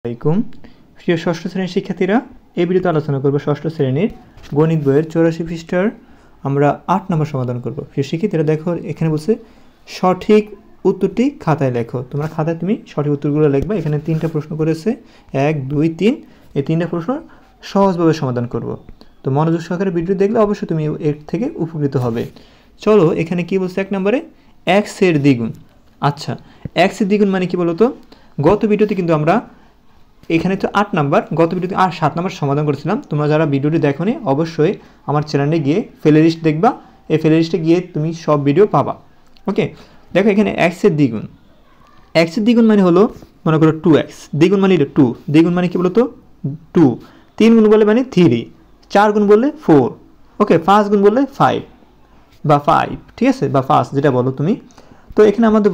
আসসালামাইকুম প্রিয় ষষ্ঠ শ্রেণীর শিক্ষার্থীরা, এই ভিডিওতে আলোচনা করব ষষ্ঠ শ্রেণীর গণিত বইয়ের 84 পৃষ্ঠার আমরা 8 নম্বর সমাধান করব। প্রিয় শিক্ষার্থীরা দেখো, এখানে বলছে সঠিক উত্তরটি খাতায় লেখো। তোমরা খাতায় তুমি সঠিক উত্তরগুলো লিখবা। এখানে 3টা প্রশ্ন করেছে, 1, 2, 3। এই 3টা প্রশ্ন সহজভাবে সমাধান করব। তো মনোযোগ সহকারে ভিডিও দেখলে অবশ্যই তুমি এর থেকে উপকৃত হবে। চলো, এখানে কি বলছে 1 নম্বরে x এর দ্বিগুণ। আচ্ছা, x এর দ্বিগুণ মানে কি বলো তো? গত ভিডিওতে কিন্তু আমরা এখানে তো 8 নাম্বার, গত ভিডিওতে 7 নাম্বার সমাধান করেছিলাম। তোমরা যারা ভিডিওটি দেখোনি অবশ্যই আমার চ্যানেলে গিয়ে প্লে লিস্ট দেখবা। এই প্লে লিস্টে গিয়ে তুমি সব ভিডিও পাবা। ওকে, দেখো এখানে x এর দ্বিগুণ। x এর দ্বিগুণ মানে হলো, মনে করো 2x। দ্বিগুণ মানে 2, দ্বিগুণ মানে কি বলো তো 2। 3 গুণ বললে মানে 3, 4 গুণ বললে 4, ওকে, 5 গুণ বললে 5 বা 5, ঠিক আছে, বা 5 যেটা বলো তুমি। তো এখানে আমাদের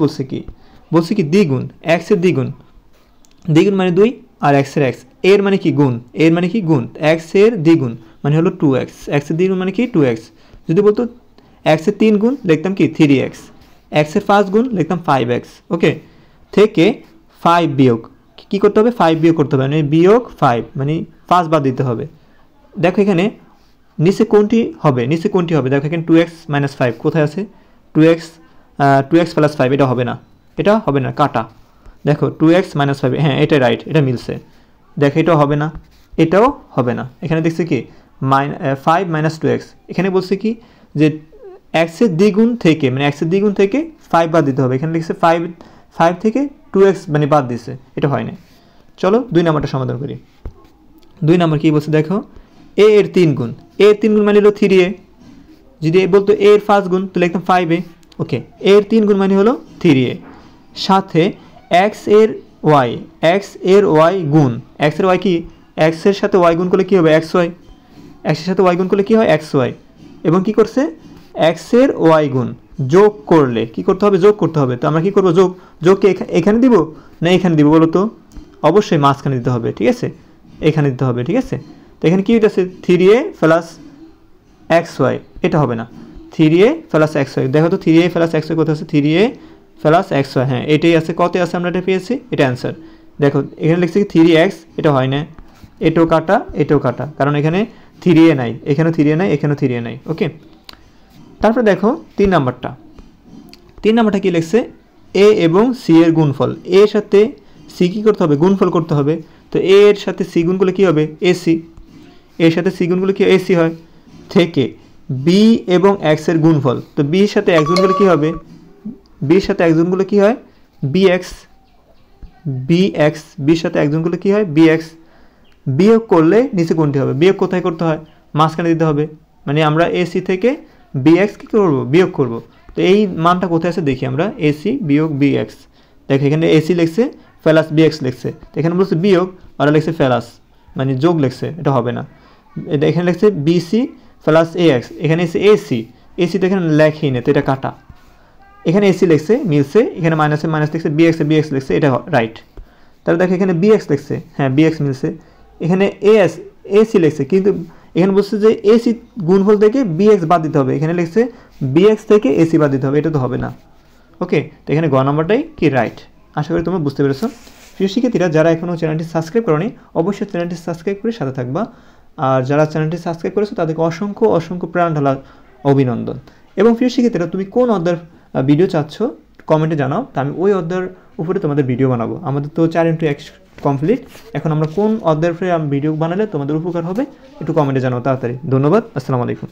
বলছে কি দ্বিগুণ, x এর দ্বিগুণ। দ্বিগুণ মানে 2 আর x এর x, এর মানে কি গুণ, এর মানে কি গুণ। x এর দ্বিগুণ মানে হলো 2x, x এর দ্বিগুণ মানে কি 2x। যদি বলতো x এর 3 গুণ লিখতাম কি 3x, x এর 5 গুণ লিখতাম 5x। ওকে, থেকে 5 বিয়োগ কি করতে হবে? 5 বিয়োগ করতে হবে, মানে বিয়োগ 5 মানে 5 বাদ দিতে হবে। দেখো এখানে নিচে কোনটি হবে, দেখো এখানে 2x - 5 কোথায় আছে? 2x + 5, এটা হবে না, কাটা। দেখো 2x - 5, হ্যাঁ এটা রাইট, এটা মিলছে। দেখো এটাও হবে না, এটাও হবে না। এখানে দেখছে কি 5 - 2x। এখানে বলছে কি যে x এর দ্বিগুণ থেকে, মানে x এর দ্বিগুণ থেকে 5 বাদ দিতে হবে। এখানে লিখছে 5 থেকে 2x মানে বাদ দিছে, এটা হয় না। চলো 2 নম্বরটা সমাধান করি। 2 নম্বর কি বলছে দেখো, a এর 3 গুণ। a এর 3 গুণ মানে হলো 3a। যদি বলতো a এর 5 গুণ তো লিখতাম 5a। ওকে, a এর 3 গুণ মানে হলো 3a, সাথে x এর y গুণ। x এর y কি? x এর সাথে y গুণ করলে কি হবে? xy। x এর সাথে y গুণ করলে কি হয়? xy। এবং কি করছে? x এর y গুণ যোগ করলে কি করতে হবে? যোগ করতে হবে। তো আমরা কি করব? যোগকে এখানে দিব না এখানে দিব বলো তো? অবশ্যই মাঝখানে দিতে হবে, ঠিক আছে, এখানে দিতে হবে, ঠিক আছে। তো এখানে কি হইতেছে 3a + xy, এটা হবে না। 3a + xy, দেখো তো 3a + xy কোথায় আছে? 3a + xy, হ্যাঁ এটাই আছে। কত আছে আমরা এটা পেয়েছি, এটা অ্যান্সার। দেখো এখানে লিখছে কি 3x, এটা হয় না। এটাও কাটা, কারণ এখানে 3a নাই, এখানেও 3a নাই, এখানেও 3a নাই। ওকে, তারপর দেখো 3 নাম্বারটা কি লিখছে? a এবং c এর গুণফল। a এর সাথে c কি করতে হবে? গুণফল করতে হবে। তো a এর সাথে c গুণ করলে কি হবে? ac। এর সাথে c গুণ করলে কি ac হয়, থেকে b এবং x এর গুণফল। তো b এর সাথে x গুণ করলে কি হবে? b এর সাথে x গুণ করলে কি হয়? bx। b এর সাথে x গুণ করলে কি হয়? bx। বিয়োগ করলে নিচে কোনটি হবে? বিয়োগ কোথায় করতে হয়? মাঝখানে দিতে হবে। মানে আমরা ac থেকে bx কি করব? বিয়োগ করব। তো এই মানটা কোথায় আছে দেখি আমরা, ac বিয়োগ bx। দেখো এখানে ac লিখছে প্লাস bx লিখছে, তো এখানে বলছে বিয়োগ, আর লিখছে প্লাস মানে যোগ লিখছে, এটা হবে না। এখানে লিখছে bc + ax, এখানে এসে ac তো এখানে লেখেই না, তো এটা কাটা। এখানে ac লিখছে, মিলছে। এখানে মাইনাসে মাইনাস লিখছে, bx লিখছে, এটা রাইট। তাহলে দেখো এখানে bx লিখছে, হ্যাঁ bx মিলছে। এখানে ac লিখছে, কিন্তু এখানে বলছে যে ac গুণফল থেকে bx বাদ দিতে হবে। এখানে লিখছে bx থেকে ac বাদ দিতে হবে, এটা তো হবে না। ওকে, তো এখানে গ নাম্বারটাই কি রাইট। আশা করি তোমরা বুঝতে পেরেছো। প্রিয় শিক্ষার্থীরা, যারা এখনও চ্যানেলটি সাবস্ক্রাইব করোনি অবশ্যই চ্যানেলটি সাবস্ক্রাইব করে সাথে থাকবা। আর যারা চ্যানেলটি সাবস্ক্রাইব করেছো তাদেরকে অসংখ্য প্রাণ ঢালা অভিনন্দন। এবং প্রিয় শিক্ষার্থীরা, তুমি কোন অধ্যায়ের ভিডিও চাচ্ছ কমেন্টে জানাও, তা আমি ওই অধ্যায়ের উপরে তোমাদের ভিডিও বানাবো। আমাদের তো 4x কমপ্লিট। এখন আমরা কোন অধ্যায়ের উপরে ভিডিও বানালে তোমাদের উপকার হবে একটু কমেন্টে জানাও তাড়াতাড়ি। ধন্যবাদ, আসসালামু আলাইকুম।